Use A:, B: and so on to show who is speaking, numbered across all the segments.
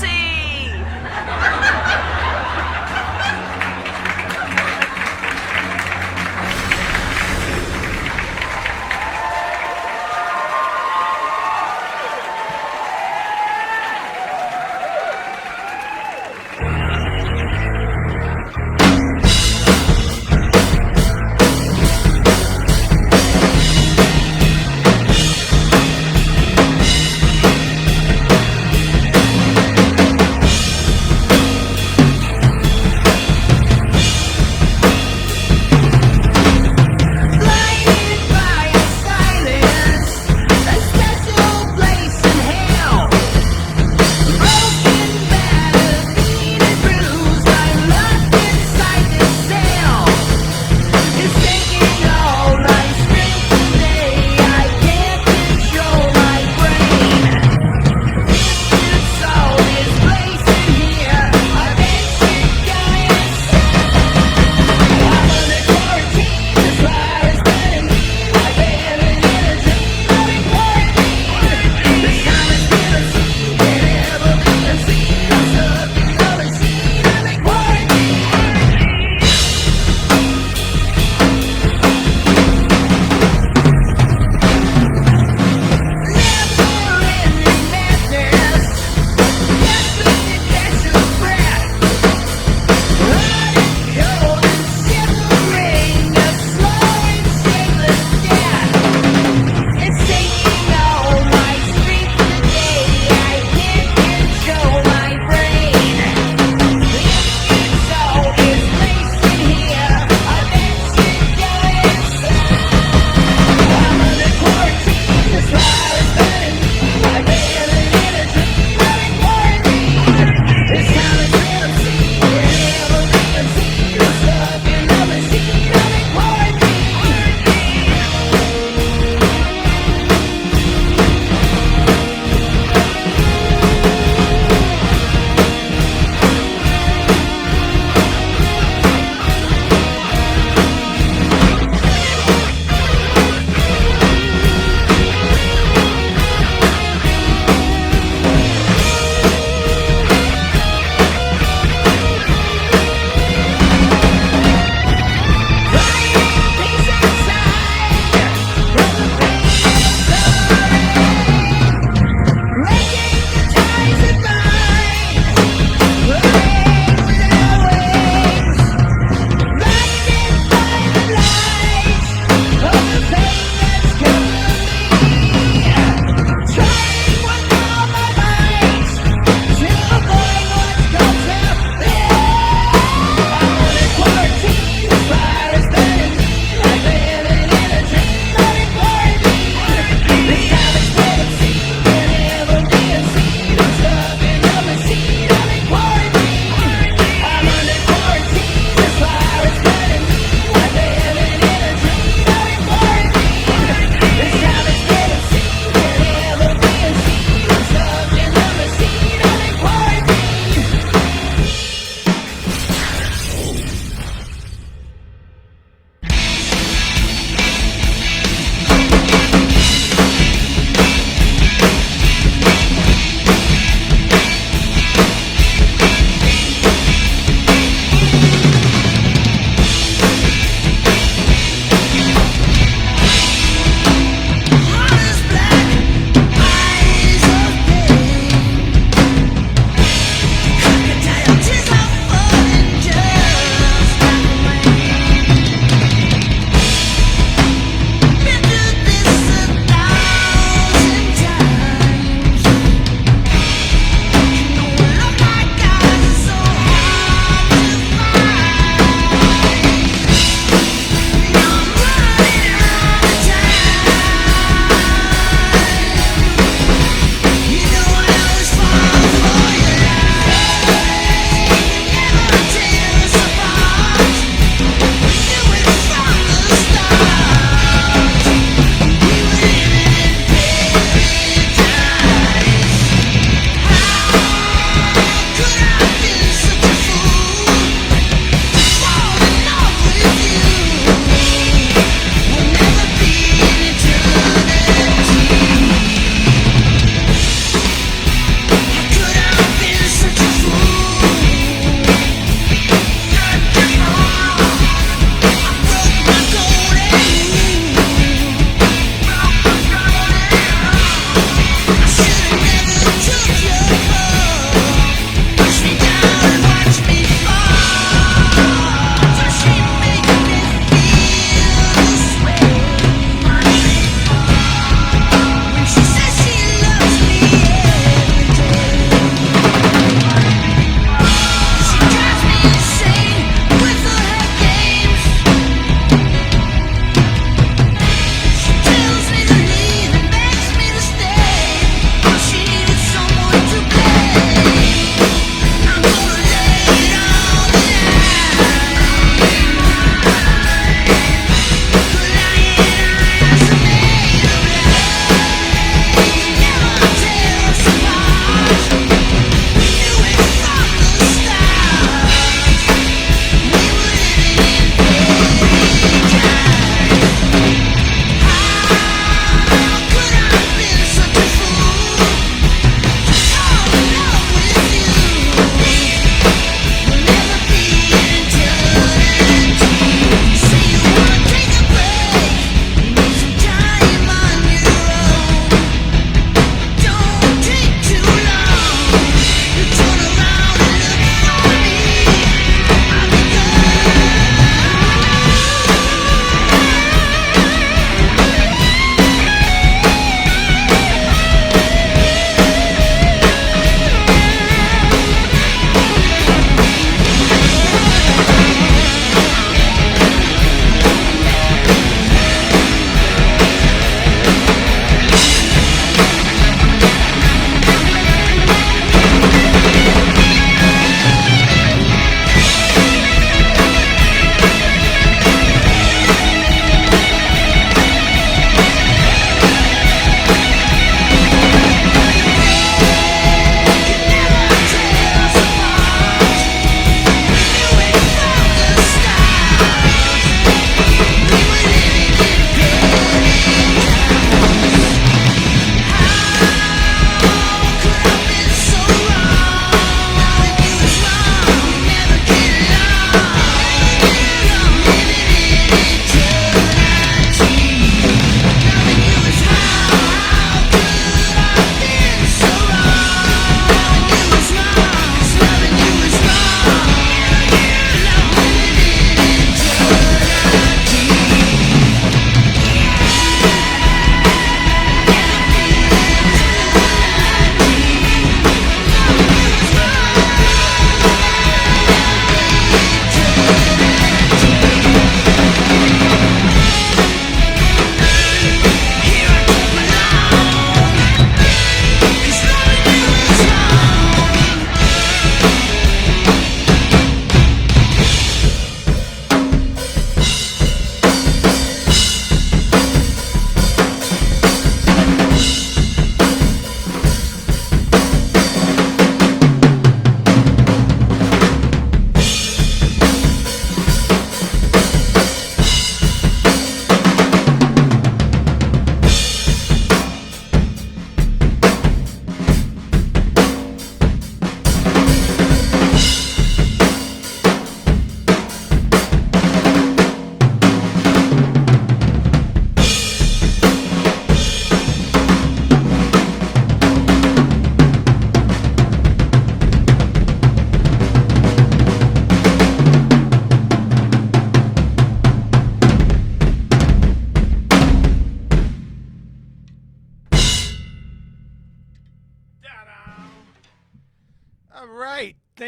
A: Lucy!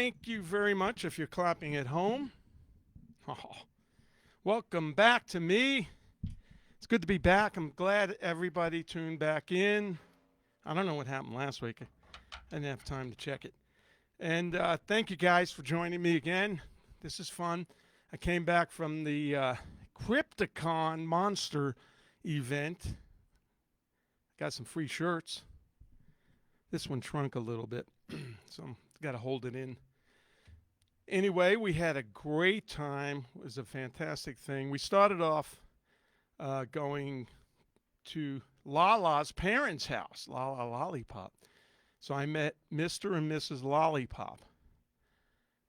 A: Thank you very much if you're clapping at home. Oh, welcome back to me. It's good to be back. I'm glad everybody tuned back in. I don't know what happened last week. I didn't have time to check it. And thank you guys for joining me again. This is fun. I came back from the Crypticon Monster event. Got some free shirts. This one shrunk a little bit, so got to hold it in. Anyway, we had a great time. It was a fantastic thing. We started off going to Lala's parents' house, Lala Lollipop. So I met Mr. and Mrs. Lollipop,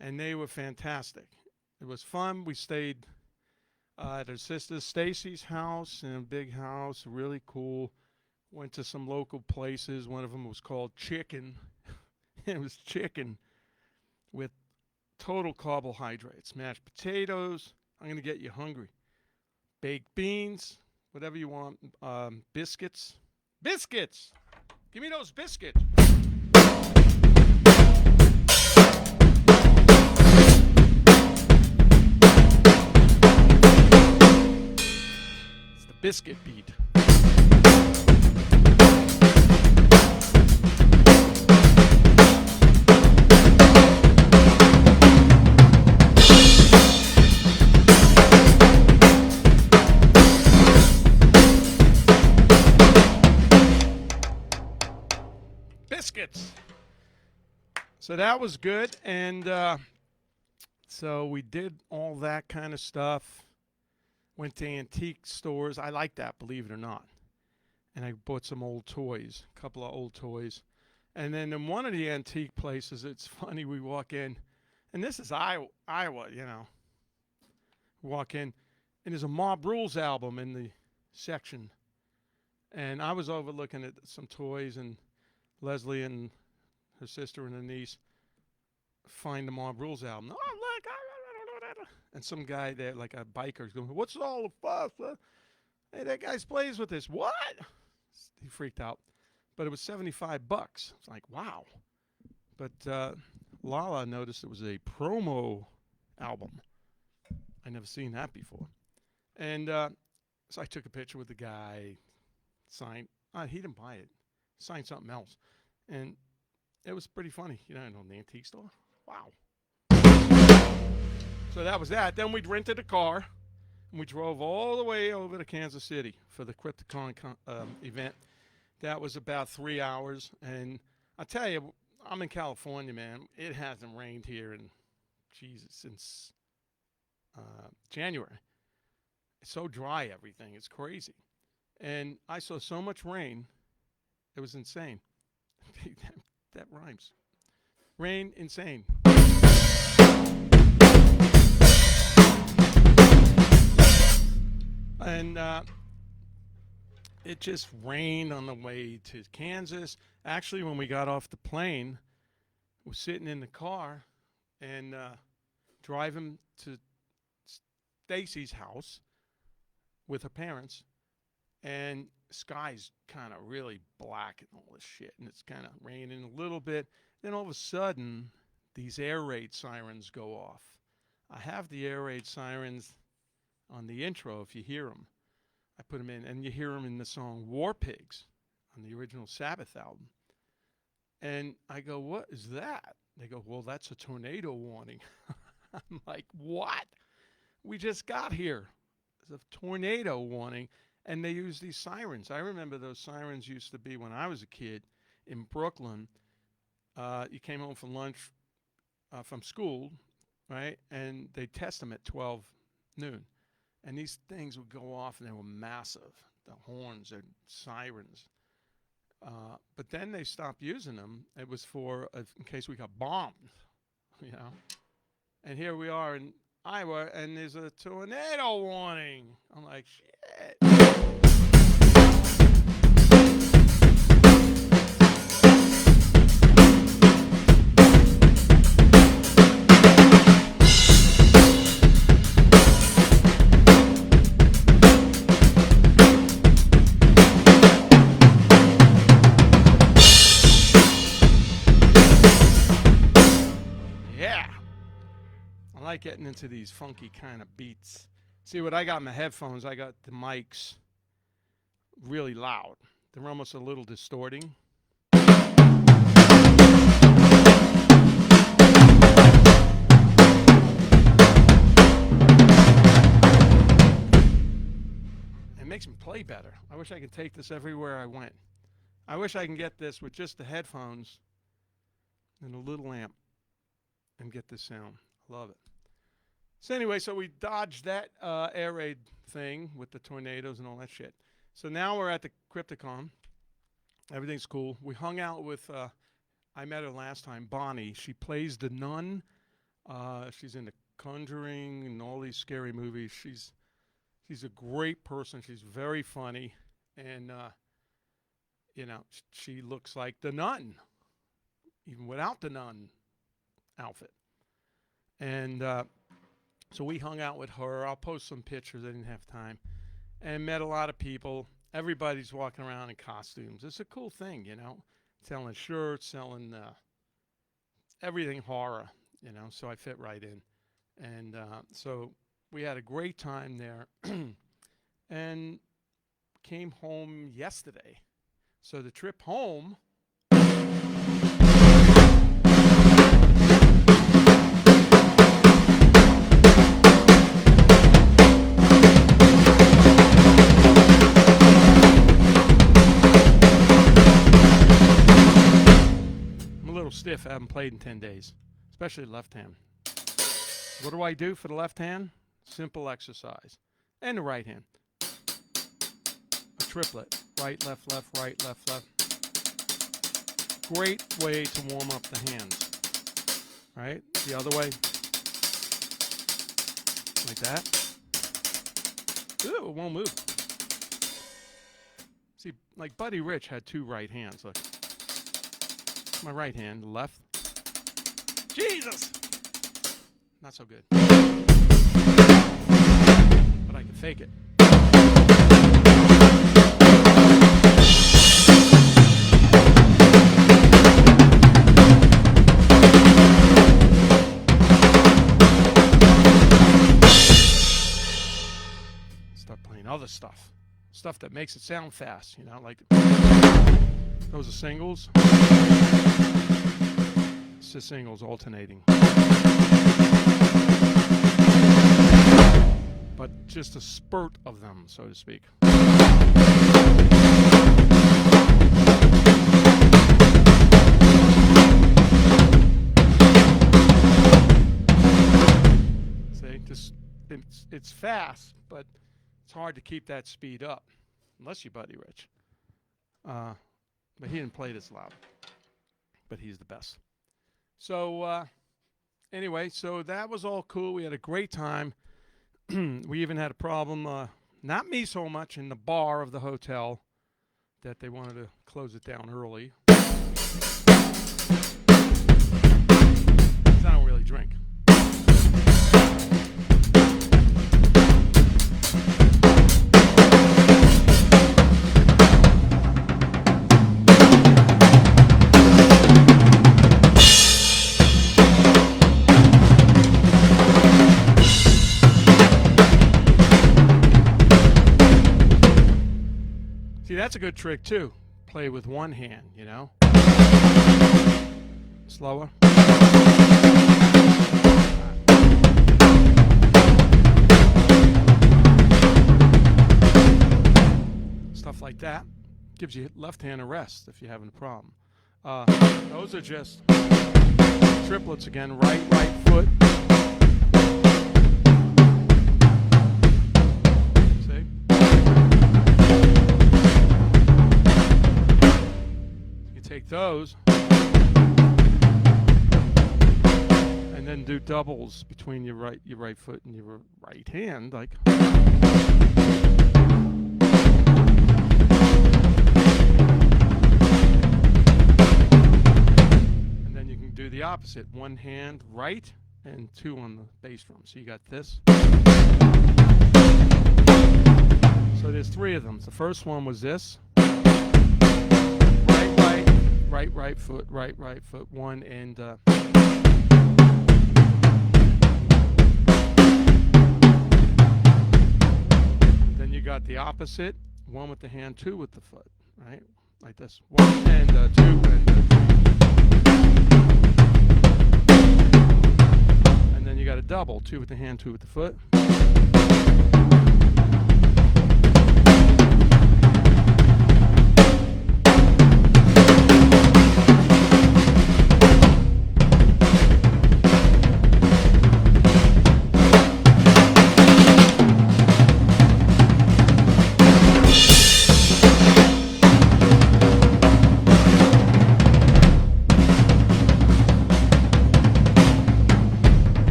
A: and they were fantastic. It was fun. We stayed at her sister Stacy's house in a big house, really cool. Went to some local places. One of them was called Chicken. It was chicken with total carbohydrates, mashed potatoes. I'm going to get you hungry. Baked beans, whatever you want. Biscuits. Biscuits! Give me those biscuits. It's the biscuit beat. Biscuits. So that was good, and so we did all that kind of stuff. Went to antique stores. I like that, believe it or not. And I bought some old toys, a couple of old toys. And then in one of the antique places, it's funny, we walk in, and this is Iowa, you know. Walk in, and there's a Mob Rules album in the section. And I was overlooking at some toys, and Leslie and her sister and her niece find the Mob Rules album. Oh, look. And some guy there, like a biker, is going, what's all the fuss? Hey, that guy plays with this. What? He freaked out. But it was $75. It's like, wow. But Lala noticed it was a promo album. I never seen that before. And so I took a picture with the guy, signed. He didn't buy it. Signed something else. And it was pretty funny. You know, in an antique store. Wow. So that was that. Then we rented a car, and we drove all the way over to Kansas City for the Crypticon event. That was about 3 hours. And I tell you, I'm in California, man. It hasn't rained here in, since January. It's so dry, everything. It's crazy. And I saw so much rain. It was insane. that rhymes. Rain, insane. And it just rained on the way to Kansas. Actually, when we got off the plane, we were sitting in the car and driving to Stacy's house with her parents. And sky's kind of really black and all this shit, and it's kind of raining a little bit. Then all of a sudden, these air raid sirens go off. I have the air raid sirens on the intro if you hear them. I put them in, and you hear them in the song War Pigs on the original Sabbath album. And I go, what is that? They go, well, that's a tornado warning. I'm like, what? We just got here. There's a tornado warning. And they use these sirens. I remember those sirens used to be when I was a kid in Brooklyn. You came home from lunch from school, right? And they'd test them at 12 noon. And these things would go off, and they were massive. The horns and sirens. But then they stopped using them. It was for in case we got bombed, you know. And here we are in Iowa, and there's a tornado warning. I'm like, shit. I like getting into these funky kind of beats. See, what I got in my headphones, I got the mics really loud. They're almost a little distorting. It makes me play better. I wish I could take this everywhere I went. I wish I can get this with just the headphones and a little amp and get this sound. Love it. So anyway, so we dodged that air raid thing with the tornadoes and all that shit. So now we're at the Crypticon. Everything's cool. We hung out with, I met her last time, Bonnie. She plays the nun. She's in The Conjuring and all these scary movies. She's a great person. She's very funny. And, you know, she looks like the nun, even without the nun outfit. And so we hung out with her. I'll post some pictures. I didn't have time. And met a lot of people. Everybody's walking around in costumes. It's a cool thing, you know, selling shirts, selling everything horror, you know, so I fit right in. And so we had a great time there and came home yesterday. So the trip home, stiff. I haven't played in 10 days, especially left hand. What do I do for the left hand? Simple exercise. And the right hand. A triplet. Right, left, left, right, left, left. Great way to warm up the hands. Right? The other way. Like that. Ooh, it won't move. See, like Buddy Rich had two right hands. Look. My right hand, left. Jesus! Not so good. But I can fake it. Start playing other stuff. Stuff that makes it sound fast, you know, like those are singles. It's the singles alternating. But just a spurt of them, so to speak. See, just it's fast, but it's hard to keep that speed up, unless you're Buddy Rich. But he didn't play this loud. But he's the best. So, anyway, so that was all cool. We had a great time. We even had a problem, not me so much, in the bar of the hotel, that they wanted to close it down early. 'Cause I don't really drink. See, that's a good trick, too. Play with one hand, you know? Slower. Stuff like that. Gives you left hand a rest if you're having a problem. Those are just triplets again. Right foot. Take those and then do doubles between your right foot and your right hand, like. And then you can do the opposite, one hand right and two on the bass drum. So you got this. So there's three of them. The first one was this. Right foot, right foot, one, and opposite, one with the hand, two with the foot, right? Like this. One and two and then you got a double, two with the hand, two with the foot.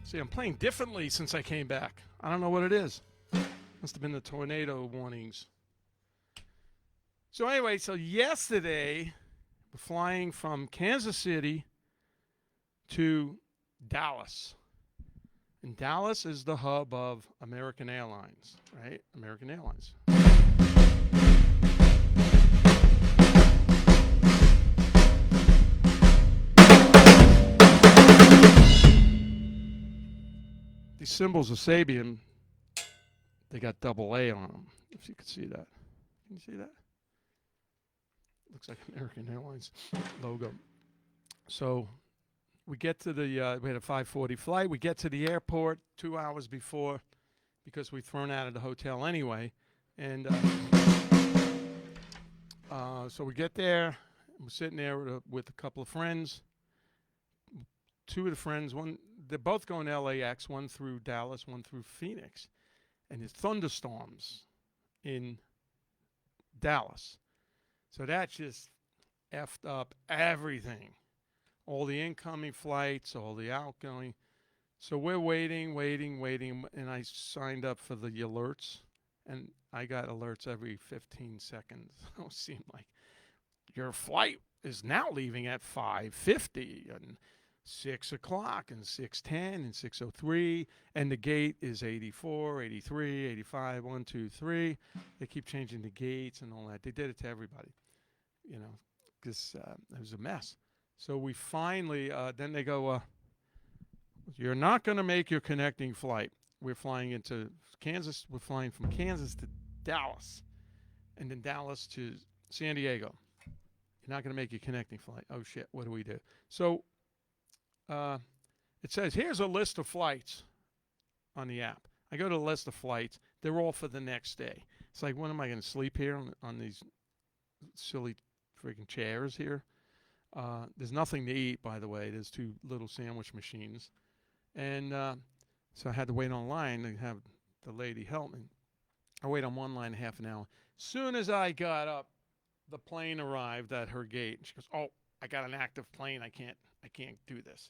A: See, I'm playing differently since I came back. I don't know what it is. Must have been the tornado warnings. So anyway, so yesterday, we're flying from Kansas City to Dallas. And Dallas is the hub of American Airlines, right? American Airlines. These symbols of Sabian, they got double A on them, if you could see that. Can you see that? Looks like American Airlines logo. So we get to the, we had a 5:40 flight. We get to the airport 2 hours before because we've thrown out of the hotel anyway. And so we get there. We're sitting there with a couple of friends. Two of the friends, they're both going to LAX, one through Dallas, one through Phoenix. And there's thunderstorms in Dallas. So that just effed up everything. All the incoming flights, all the outgoing. So we're waiting, and I signed up for the alerts. And I got alerts every 15 seconds. It seemed like your flight is now leaving at 5:50 and 6 o'clock and 6:10 and 6:03, and the gate is 84, 83, 85, 1, 2, 3. They keep changing the gates and all that. They did it to everybody, you know, because it was a mess. So we finally, then they go, you're not going to make your connecting flight. We're flying into Kansas. We're flying from Kansas to Dallas, and then Dallas to San Diego. You're not going to make your connecting flight. Oh, shit, what do we do? So it says, here's a list of flights on the app. I go to the list of flights. They're all for the next day. It's like, when am I going to sleep here on these silly freaking chairs here? There's nothing to eat, by the way. There's two little sandwich machines. And so I had to wait online and have the lady help me. I wait on one line half an hour. Soon as I got up, the plane arrived at her gate. She goes, oh, I got an active plane. I can't do this.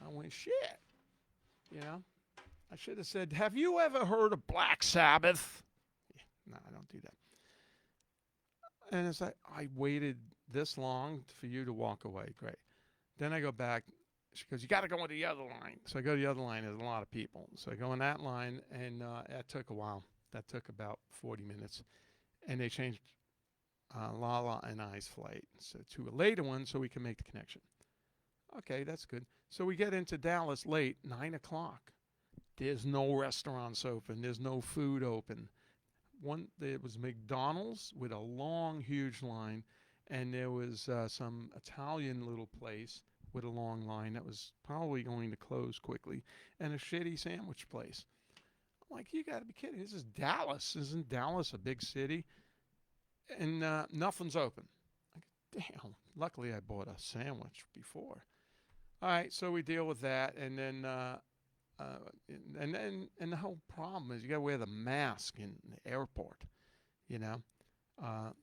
A: I went, shit. You know, I should have said, have you ever heard of Black Sabbath? Yeah, no, I don't do that. And it's like, I waited this long for you to walk away. Great. Then I go back. She goes, you got to go on the other line. So I go to the other line. There's a lot of people. So I go on that line, and that took a while. That took about 40 minutes. And they changed Lala and I's flight to a later one so we can make the connection. Okay, that's good. So we get into Dallas late, 9 o'clock. There's no restaurants open. There's no food open. There was McDonald's with a long, huge line, and there was some Italian little place with a long line that was probably going to close quickly, and a shitty sandwich place. I'm like, you got to be kidding. This is Dallas. Isn't Dallas a big city? And nothing's open. Like, damn. Luckily, I bought a sandwich before. All right, so we deal with that, and then the whole problem is you got to wear the mask in the airport, you know. And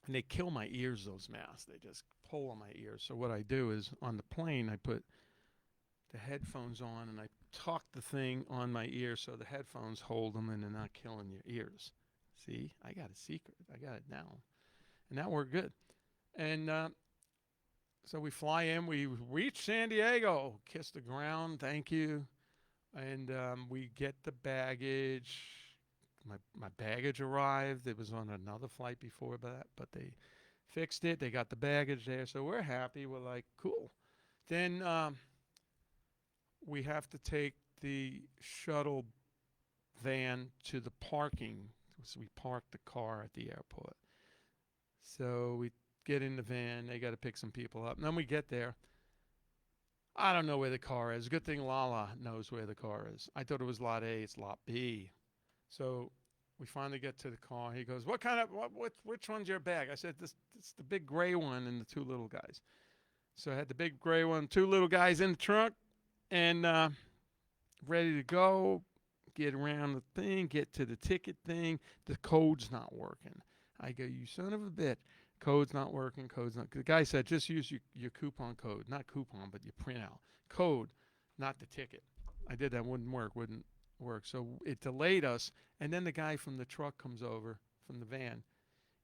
A: they kill my ears, those masks. They just pull on my ears. So what I do is on the plane, I put the headphones on, and I tuck the thing on my ear so the headphones hold them and they're not killing your ears. See, I got a secret. I got it now. And that worked good. And so we fly in. We reach San Diego, kiss the ground, thank you. And we get the baggage. My baggage arrived. It was on another flight before that, but they fixed it. They got the baggage there. So we're happy. We're like, cool. Then we have to take the shuttle van to the parking. So we parked the car at the airport. So we get in the van. They got to pick some people up. And then we get there. I don't know where the car is. Good thing Lala knows where the car is. I thought it was lot A. It's lot B. So we finally get to the car. He goes, which one's your bag? I said, it's the big gray one and the two little guys. So I had the big gray one, two little guys in the trunk, and ready to go, get around the thing, get to the ticket thing. The code's not working. I go, you son of a bitch. Code's not working. The guy said, just use your coupon code. Not coupon, but your printout. Code, not the ticket. I did that. Wouldn't work. So it delayed us. And then the guy from the truck comes over, from the van.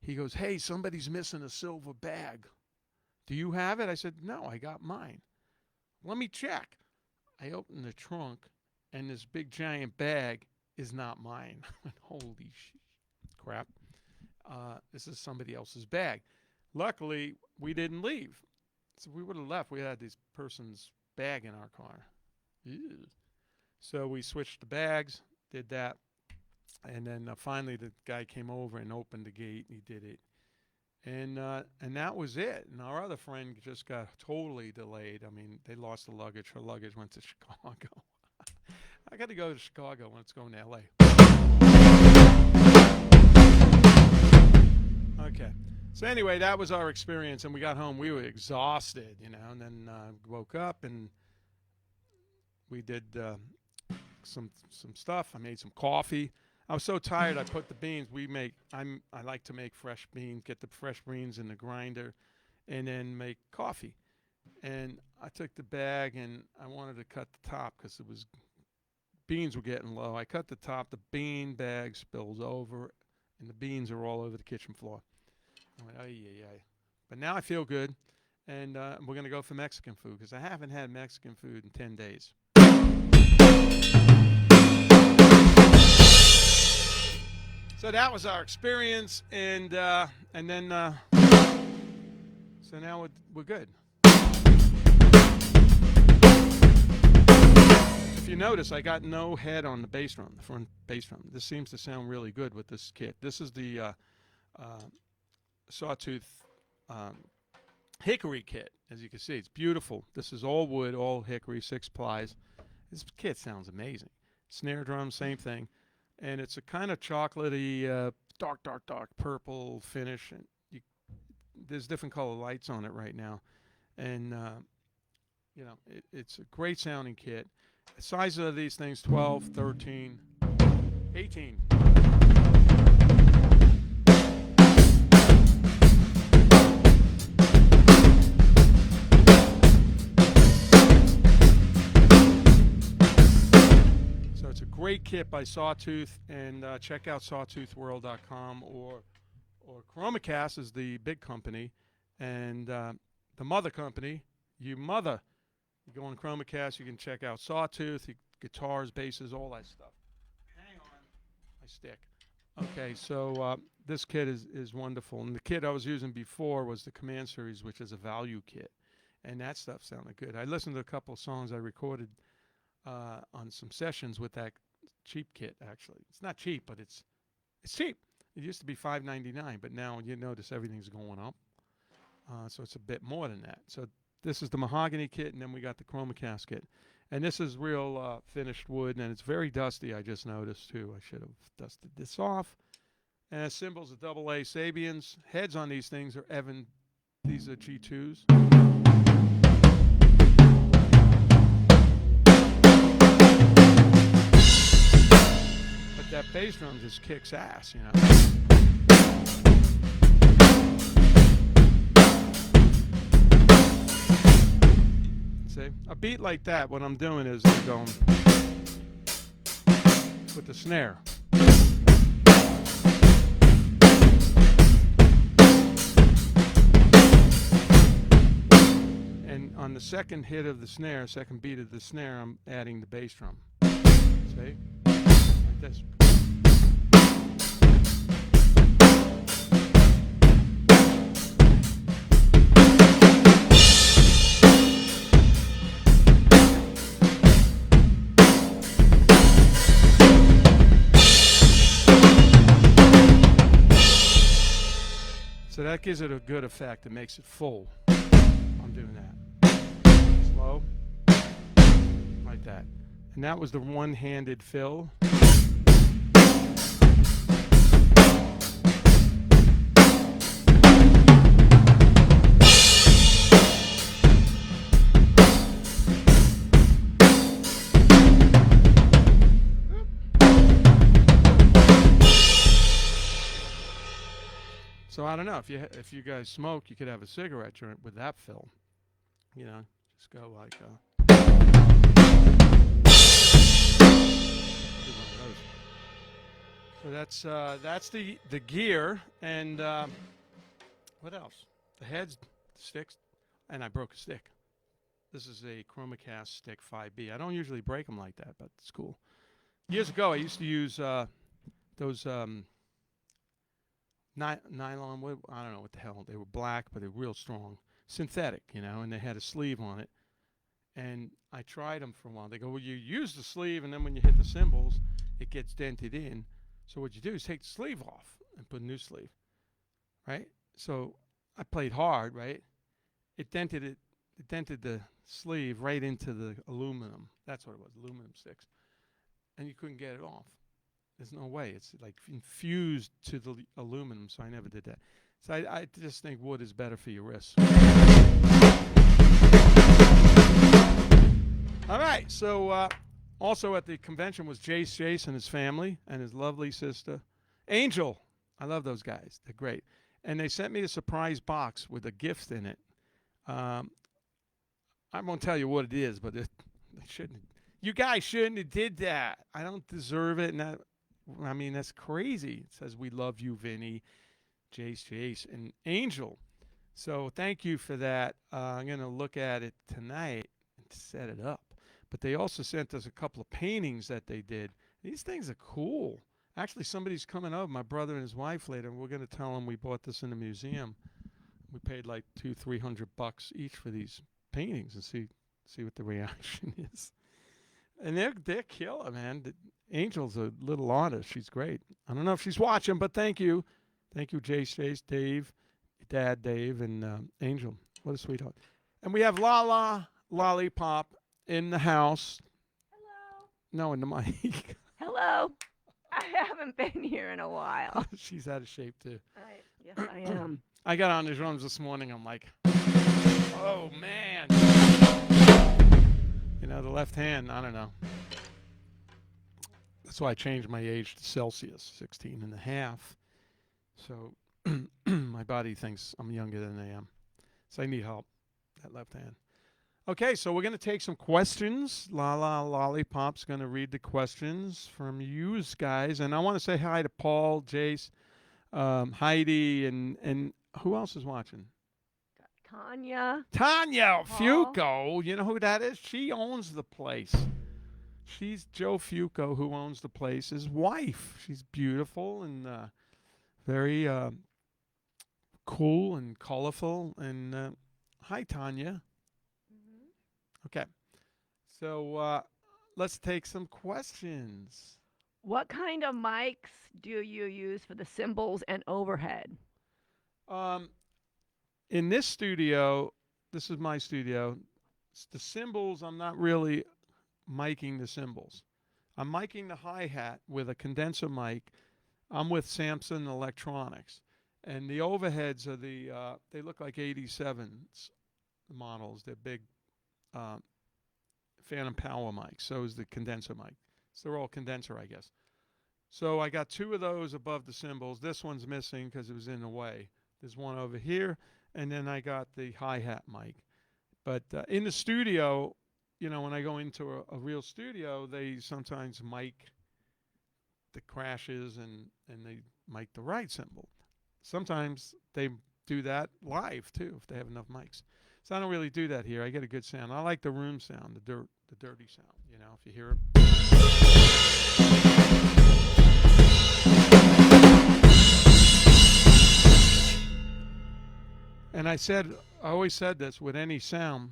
A: He goes, hey, somebody's missing a silver bag. Do you have it? I said, no, I got mine. Let me check. I opened the trunk, and this big giant bag is not mine. Holy crap. This is somebody else's bag. Luckily, we didn't leave. So we would have left. We had this person's bag in our car. Ew. So we switched the bags, did that. And then finally the guy came over and opened the gate. He did it. And that was it. And our other friend just got totally delayed. I mean, they lost the luggage. Her luggage went to Chicago. I got to go to Chicago when it's going to L.A. Okay. So anyway, that was our experience. And we got home. We were exhausted, and then woke up and we did some stuff. I made some coffee. I was so tired. I put the beans. I like to make fresh beans. Get the fresh beans in the grinder, and then make coffee. And I took the bag and I wanted to cut the top because beans were getting low. I cut the top. The bean bag spills over, and the beans are all over the kitchen floor. I went, ay. But now I feel good, and we're gonna go for Mexican food because I haven't had Mexican food in 10 days. So that was our experience, and then so now we're good. If you notice, I got no head on the bass drum, the front bass drum. This seems to sound really good with this kit. This is the Sawtooth hickory kit. As you can see, it's beautiful. This is all wood, all hickory, 6 plies. This kit sounds amazing. Snare drum, same thing. And it's a kind of chocolatey, dark purple finish. And there's different color lights on it right now. And, it's a great sounding kit. The size of these things, 12, 13, 18. Great kit by Sawtooth, and check out sawtoothworld.com or Chromacast is the big company, and the mother company, you go on Chromacast, you can check out Sawtooth, guitars, basses, all that stuff. Hang on, my stick. Okay, so this kit is wonderful, and the kit I was using before was the Command Series, which is a value kit, and that stuff sounded good. I listened to a couple of songs I recorded on some sessions with that cheap kit. Actually, it's not cheap, but it's cheap. It used to be $5.99, but now you notice everything's going up, so it's a bit more than that. So this is the mahogany kit, and then we got the Chromacast kit, and this is real finished wood, and it's very dusty. I just noticed too. I should have dusted this off. And cymbals are AA Sabians. Heads on these things are Evan. These are G2s. That bass drum just kicks ass, See? See? A beat like that, what I'm doing is I'm going with the snare. And on the second hit of the snare, second beat of the snare, I'm adding the bass drum. See? Like this. So that gives it a good effect. It makes it full. I'm doing that. Slow. Like that. And that was the one-handed fill. So I don't know, if you guys smoke, you could have a cigarette joint with that fill. You know, just go like do one of those. So that's the gear, and what else? The heads, the sticks, and I broke a stick. This is a ChromaCast stick 5B. I don't usually break them like that, but it's cool. Years ago, I used to use those nylon wood. I don't know what the hell. They were black, but they were real strong. Synthetic, you know, and they had a sleeve on it. And I tried them for a while. They go, well, you use the sleeve, and then when you hit the cymbals, it gets dented in. So what you do is take the sleeve off and put a new sleeve, right? So I played hard, right? It dented the sleeve right into the aluminum. That's what it was, aluminum sticks. And you couldn't get it off. There's no way. It's like infused to the aluminum, so I never did that. So I just think wood is better for your wrists. All right, so also at the convention was Jace and his family and his lovely sister, Angel. I love those guys. They're great. And they sent me a surprise box with a gift in it. I won't tell you what it is, but they shouldn't. You guys shouldn't have did that. I don't deserve it, and I mean, that's crazy. It says, we love you, Vinny, Jace, and Angel. So thank you for that. I'm going to look at it tonight and set it up. But they also sent us a couple of paintings that they did. These things are cool. Actually, somebody's coming over, my brother and his wife later. We're going to tell them we bought this in the museum. We paid like $200-300 each for these paintings and see what the reaction is. And they're killer, man. Angel's a little artist. She's great. I don't know if she's watching, but thank you. Thank you, Jace, Dave, Dad, Dave, and Angel. What a sweetheart. And we have Lala Lollipop in the house.
B: Hello.
A: No, in the mic.
B: Hello. I haven't been here in a while.
A: She's out of shape, too.
B: Yes, I am.
A: I got on the drums this morning. I'm like, oh, man. You know, the left hand, I don't know. That's why I changed my age to Celsius, 16 and a half. So my body thinks I'm younger than I am. So I need help, that left hand. Okay, so we're going to take some questions. Lala Lollipop's going to read the questions from you guys. And I want to say hi to Paul, Jace, Heidi, and who else is watching?
B: Tanya.
A: Tanya Fuco. You know who that is? She owns the place. She's Joe Fuco, who owns the place, his wife. She's beautiful and very cool and colorful. And hi, Tanya.
B: Mm-hmm.
A: Okay. So let's take some questions.
B: What kind of mics do you use for the cymbals and overhead?
A: In this studio, this is my studio, the cymbals, I'm not really miking the cymbals. I'm miking the hi-hat with a condenser mic. I'm with Samson Electronics. And the overheads are they look like 87s models. They're big Phantom Power mics. So is the condenser mic. So they're all condenser, I guess. So I got two of those above the cymbals. This one's missing because it was in the way. There's one over here. And then I got the hi-hat mic. But in the studio, when I go into a real studio, they sometimes mic the crashes and they mic the right cymbal. Sometimes they do that live too if they have enough mics. So I don't really do that here. I get a good sound. I like the room sound, the dirty sound. If you hear it. And I always said this with any sound,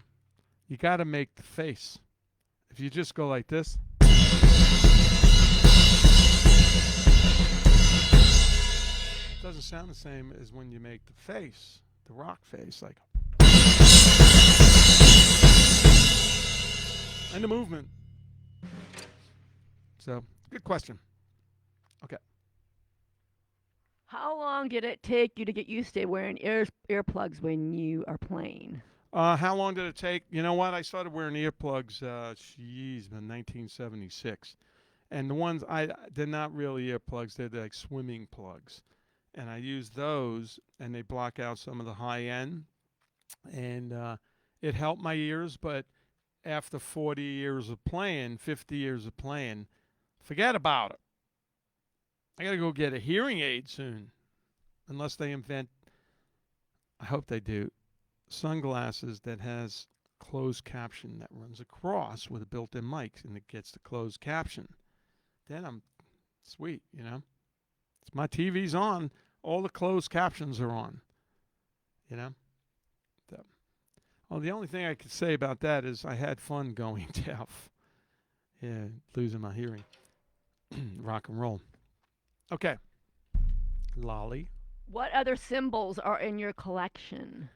A: you got to make the face. If you just go like this, it doesn't sound the same as when you make the face, the rock face, like. And the movement. So, good question. Okay.
B: How long did it take you to get used to wearing earplugs when you are playing?
A: How long did it take? You know what? I started wearing earplugs, in 1976. And the ones they're not really earplugs, they're like swimming plugs. And I use those, and they block out some of the high end. And it helped my ears, but after 40 years of playing, 50 years of playing, forget about it. I got to go get a hearing aid soon, unless they invent, I hope they do, sunglasses that has closed caption that runs across with a built-in mic, and it gets the closed caption. Then I'm sweet, It's my TV's on, all the closed captions are on, So, well, the only thing I could say about that is I had fun going deaf. Yeah, losing my hearing. Rock and roll. Okay. Lolly.
B: What other cymbals are in your collection?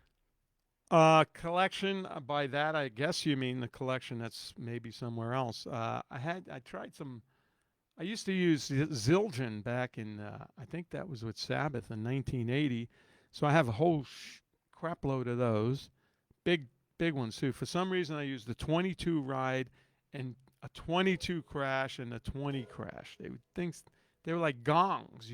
A: Collection, by that I guess you mean the collection that's maybe somewhere else. I tried some, I used to use Zildjian back in, I think that was with Sabbath in 1980. So I have a whole crap load of those. Big ones too. For some reason I used the 22 ride and a 22 crash and a 20 crash. They were like gongs,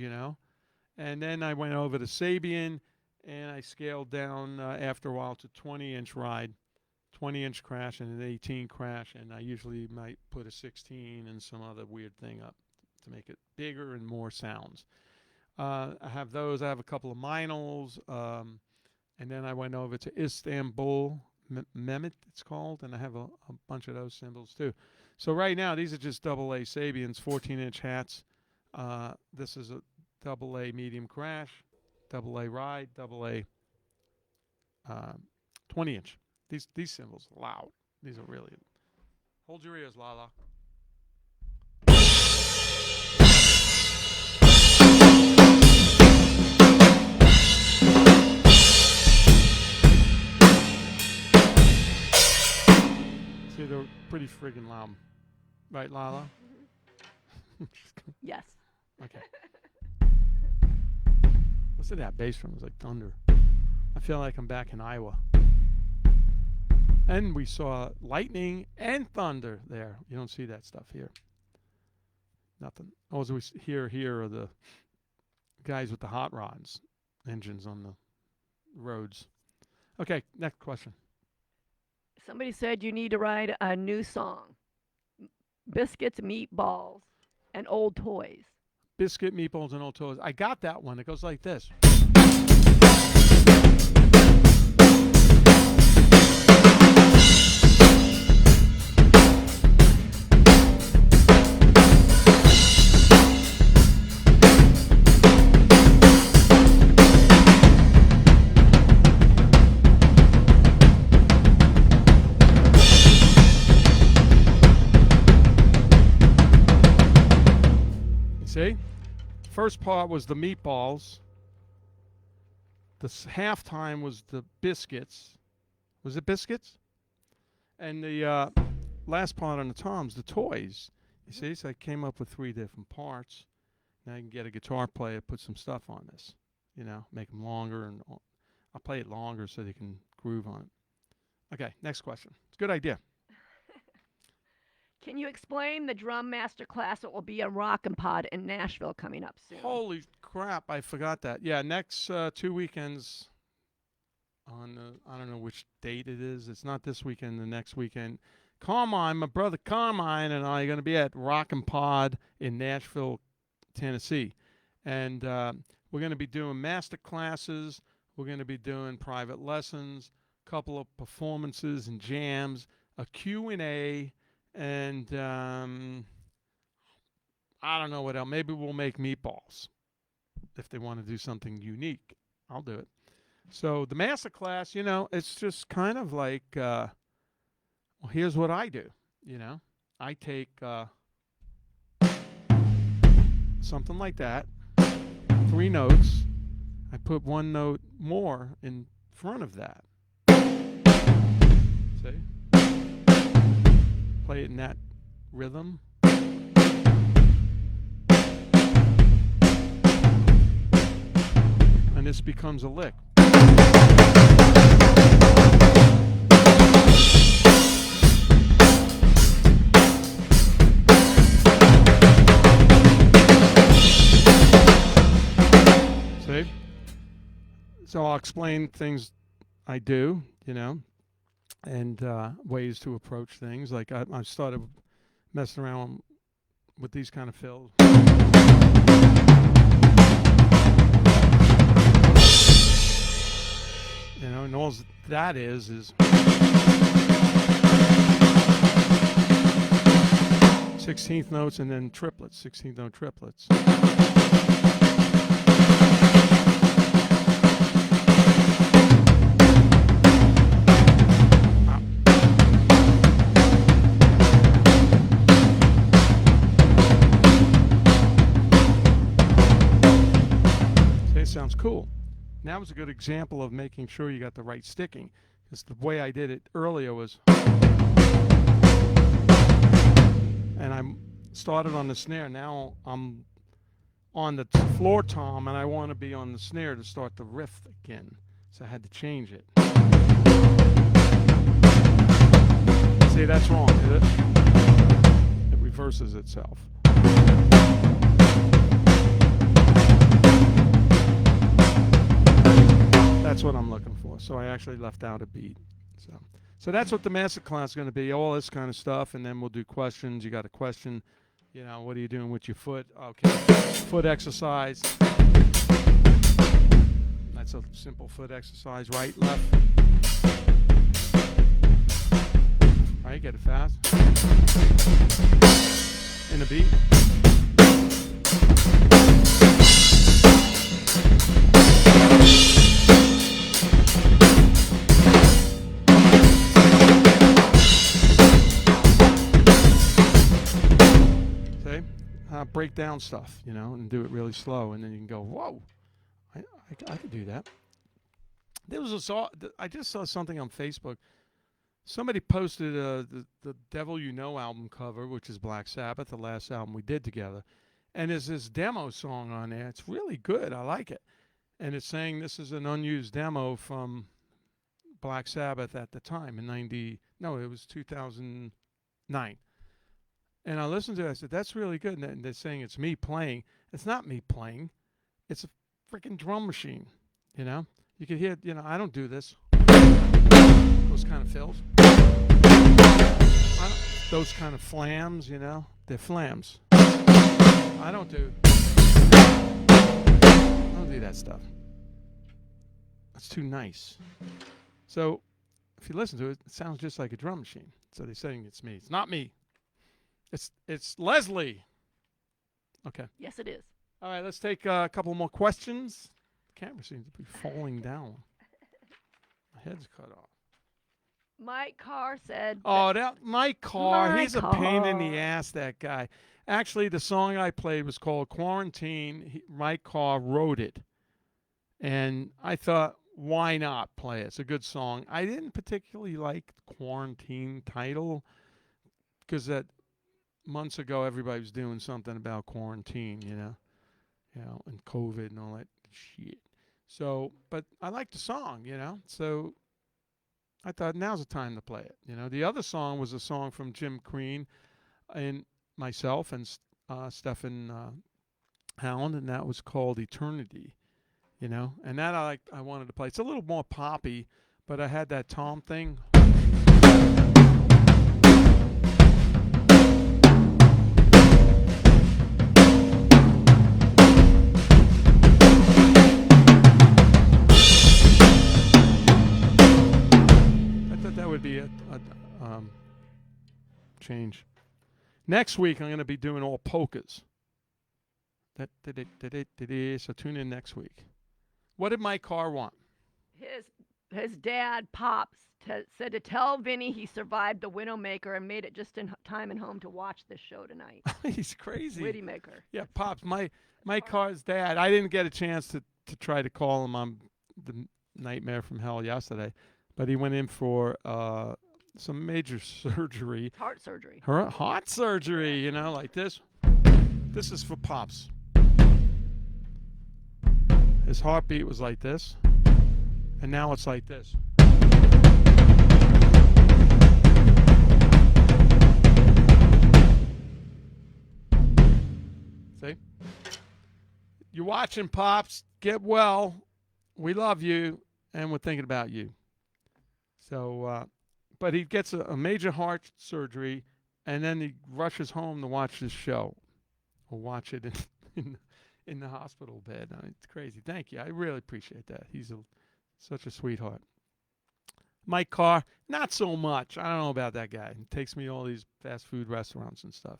A: And then I went over to Sabian, and I scaled down after a while to 20-inch ride, 20-inch crash and an 18 crash, and I usually might put a 16 and some other weird thing up to make it bigger and more sounds. I have those. I have a couple of Meinls, and then I went over to Istanbul, Mehmet it's called, and I have a bunch of those cymbals too. So right now, these are just AA Sabians, 14-inch hats. This is a AA medium crash, AA ride, AA 20-inch. These cymbals are loud. These are really. Hold your ears, Lala. See, they're pretty friggin' loud. Right, Lala?
B: Yes.
A: Okay. Listen to that bass drum. It was like thunder. I feel like I'm back in Iowa. And we saw lightning and thunder there. You don't see that stuff here. Nothing. All we hear here are the guys with the hot rods, engines on the roads. Okay, next question.
B: Somebody said you need to write a new song. Biscuits, meatballs, and old toys.
A: Biscuit, meatballs, and old toys. I got that one. It goes like this. See? First part was the meatballs. The halftime was the biscuits. Was it biscuits? And the last part on the toms, the toys. You see? So I came up with 3 different parts. Now I can get a guitar player, put some stuff on this. Make them longer. And I'll play it longer so they can groove on it. Okay, next question. It's a good idea.
B: Can you explain the drum master class that will be a Rockin' Pod in Nashville coming up soon?
A: Holy crap, I forgot that. Yeah, next 2 weekends, on I don't know which date it is. It's not this weekend, the next weekend. Carmine, my brother Carmine, and I are going to be at Rockin' Pod in Nashville, Tennessee. And we're going to be doing master classes. We're going to be doing private lessons, a couple of performances and jams, a Q&A, and I don't know what else. Maybe we'll make meatballs if they want to do something unique. I'll do it. So the master class, it's just kind of like, well, here's what I do. I take something like that, 3 notes. I put 1 note more in front of that. See? Play it in that rhythm. And this becomes a lick. See? So I'll explain things I do, and ways to approach things. Like I started messing around with these kind of fills. And all that is 16th notes and then triplets, 16th note triplets. Sounds cool. Now is a good example of making sure you got the right sticking, because the way I did it earlier was, and I started on the snare. Now I'm on the floor tom, and I want to be on the snare to start the riff again, so I had to change it. See, that's wrong, is it? It reverses itself. That's what I'm looking for. So I actually left out a beat. So that's what the master class is going to be, all this kind of stuff, and then we'll do questions. You got a question, what are you doing with your foot? Okay, foot exercise. That's a simple foot exercise, right, left. All right, get it fast. In a beat. Break down stuff, and do it really slow, and then you can go, whoa, I could do that. There was I just saw something on Facebook. Somebody posted the Devil You Know album cover, which is Black Sabbath, the last album we did together, and there's this demo song on there. It's really good. I like it, and it's saying this is an unused demo from Black Sabbath at the time it was 2009. And I listened to it. I said, that's really good. And they're saying it's me playing. It's not me playing. It's a freaking drum machine, You can hear, I don't do this. Those kind of fills. Those kind of flams, They're flams. I don't do that stuff. That's too nice. So if you listen to it, it sounds just like a drum machine. So they're saying it's me. It's not me. It's Leslie. Okay.
B: Yes, it is.
A: All right, let's take a couple more questions. The camera seems to be falling down. My head's cut off.
B: Mike Carr said.
A: Oh, Mike Carr. He's
B: Carr.
A: A pain in the ass, that guy. Actually, the song I played was called Quarantine. Mike Carr wrote it. And I thought, why not play it? It's a good song. I didn't particularly like the Quarantine title because that months ago everybody was doing something about quarantine, and COVID and all that shit. So, but I like the song, So I thought now's the time to play it. The other song was a song from Jim Crean and myself and Stephen Howland, and that was called Eternity. you know. And that I wanted to play. It's a little more poppy, but I had that tom thing. I thought that would be a change. Next week, I'm going to be doing all polkas. So tune in next week. What did Mike Carr want?
B: His dad, Pops, said to tell Vinny he survived the Widowmaker and made it just in time and home to watch this show tonight.
A: He's crazy.
B: Widowmaker.
A: Yeah, Pops. Mike Carr's dad. I didn't get a chance to try to call him on the Nightmare from Hell yesterday, but he went in for some major surgery.
B: Heart surgery.
A: Heart surgery, you know, like this. This is for Pops. His heartbeat was like this, and now it's like this. See? You're watching, Pops. Get well. We love you, and we're thinking about you. So, but he gets a major heart surgery, and then he rushes home to watch this show. Or watch it in the hospital bed. I mean, it's crazy. Thank you. I really appreciate that. He's such a sweetheart. Mike Carr, not so much. I don't know about that guy. He takes me to all these fast food restaurants and stuff.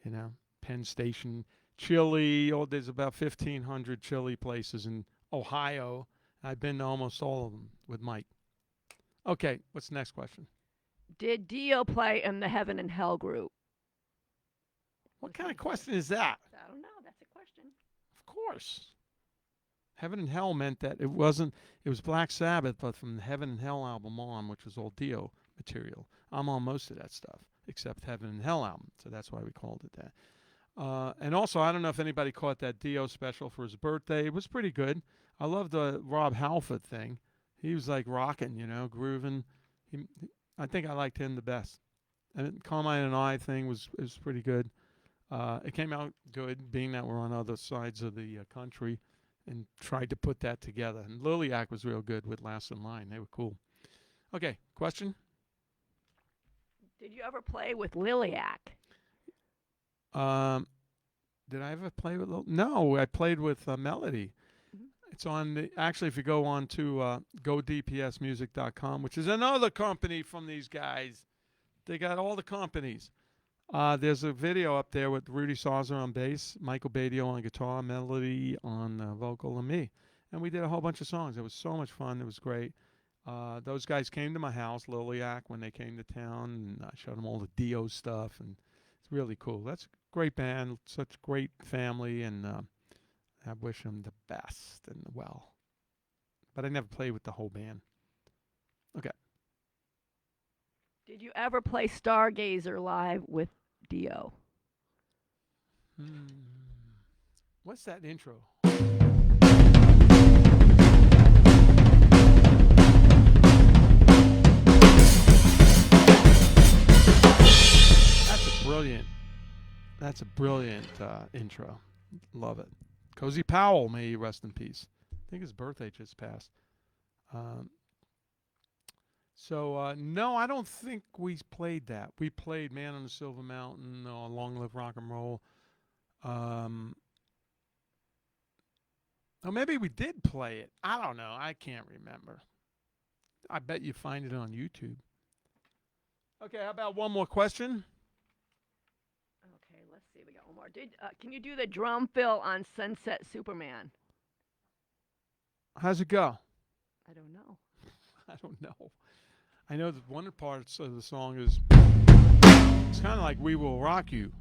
A: You know, Penn Station, chili. Oh, there's about 1,500 chili places in Ohio. I've been to almost all of them with Mike. Okay, what's the next question?
B: Did Dio play in the Heaven and Hell group?
A: What kind of question is that?
B: I don't know. That's a question.
A: Of course. Heaven and Hell meant that it was Black Sabbath, but from the Heaven and Hell album on, which was all Dio material. I'm on most of that stuff, except Heaven and Hell album, so that's why we called it that. And also, I don't know if anybody caught that Dio special for his birthday. It was pretty good. I love the Rob Halford thing. He was like rocking, you know, grooving. I think I liked him the best. And Carmine and I thing was pretty good. It came out good, being that we're on other sides of the country, and tried to put that together. And Liliac was real good with Last in Line. They were cool. Okay, question?
B: Did you ever play with Liliac?
A: Did I ever play with No, I played with Melody.
B: Mm-hmm.
A: It's on actually, if you go on to godpsmusic.com, which is another company from these guys. They got all the companies. There's a video up there with Rudy Sauzer on bass, Michael Badio on guitar, Melody on vocal, and me. And we did a whole bunch of songs. It was so much fun. It was great. Those guys came to my house, Liliac, when they came to town, and I showed them all the Dio stuff, and it's really cool. That's a great band, such great family, and I wish them the best and well. But I never played with the whole band. Okay.
B: Did you ever play Stargazer live with Dio?
A: What's that intro? That's a brilliant intro. Love it. Cozy Powell, may he rest in peace. I think his birthday just passed. No, I don't think we played that. We played Man on the Silver Mountain, Long Live Rock and Roll. Or maybe we did play it. I don't know. I can't remember. I bet you find it on YouTube. Okay, how about one more question?
B: Okay, let's see. We got one more. Can you do the drum fill on Sunset Superman?
A: How's it go?
B: I don't know.
A: I don't know. I know that one of the parts of the song is, it's kind of like We Will Rock You.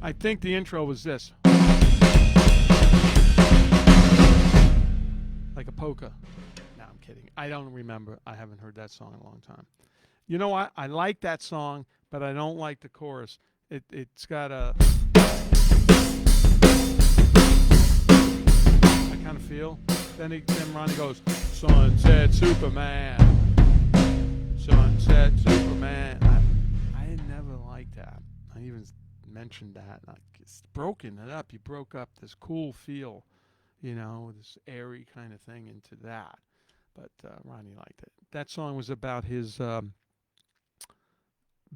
A: I think the intro was this. Like a polka. No, I'm kidding. I don't remember. I haven't heard that song in a long time. You know what? I like that song, but I don't like the chorus. It's got a... I kind of feel. Then Ronnie goes, Sunset Superman. Sunset Superman. I never liked that. I even mentioned that. Like, it's broken it up. You broke up this cool feel, this airy kind of thing into that. But Ronnie liked it. That song was about his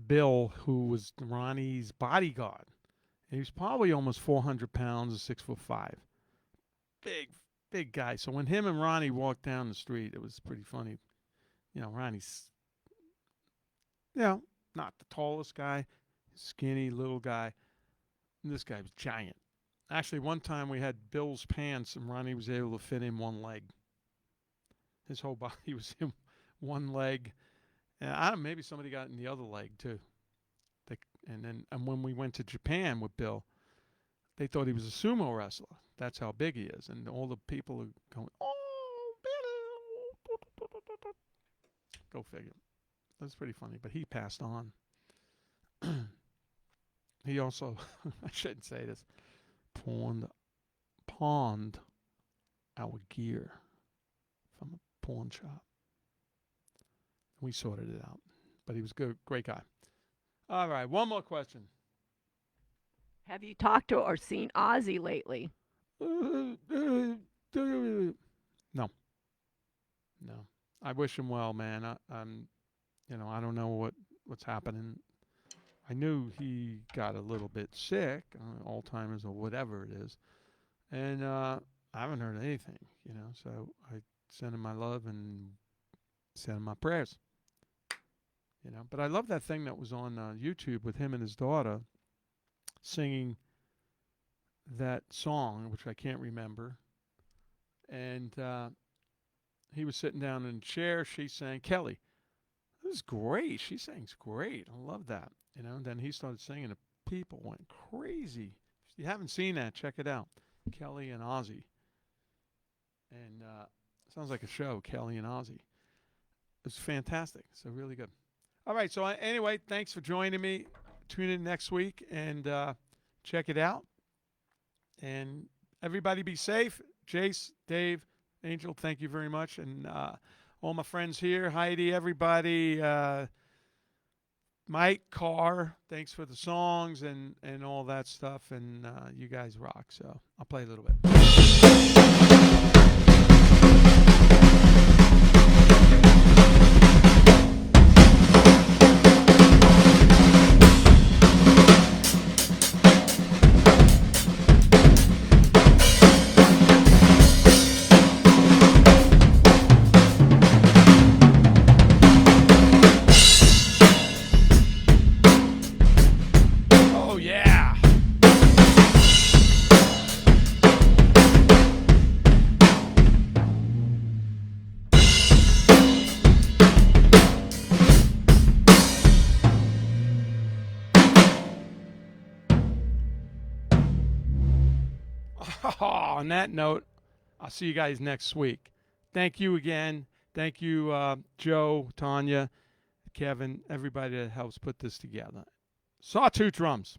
A: Bill, who was Ronnie's bodyguard. He was probably almost 400 pounds, 6'5". Big guy. So when him and Ronnie walked down the street, it was pretty funny. Ronnie's, not the tallest guy, skinny little guy. And this guy was giant. Actually, one time we had Bill's pants, and Ronnie was able to fit in one leg. His whole body was in one leg. And I don't know, maybe somebody got in the other leg too. And when we went to Japan with Bill, they thought he was a sumo wrestler. That's how big he is. And all the people are going, "Oh, Bill!" Go figure. That's pretty funny. But he passed on. He also, I shouldn't say this, pawned our gear from a pawn shop. We sorted it out. But he was good, great guy. All right, one more question.
B: Have you talked to or seen Ozzy lately?
A: No. I wish him well, man. I don't know what's happening. I knew he got a little bit sick, Alzheimer's or whatever it is, and I haven't heard anything. So I send him my love and send him my prayers. But I love that thing that was on YouTube with him and his daughter singing that song, which I can't remember. And he was sitting down in a chair. She sang, Kelly, this is great. She sings great. I love that. And then he started singing. And people went crazy. If you haven't seen that, check it out. Kelly and Ozzy. And sounds like a show, Kelly and Ozzy. It's fantastic. So really good. All right. So anyway, thanks for joining me. Tune in next week and check it out. And everybody be safe. Jace, Dave, Angel, thank you very much. And all my friends here, Heidi, everybody, Mike, Carr, thanks for the songs and all that stuff. And you guys rock. So I'll play a little bit. On that note, I'll see you guys next week. Thank you again. Thank you, Joe, Tanya, Kevin, everybody that helps put this together. Sawtooth Drums.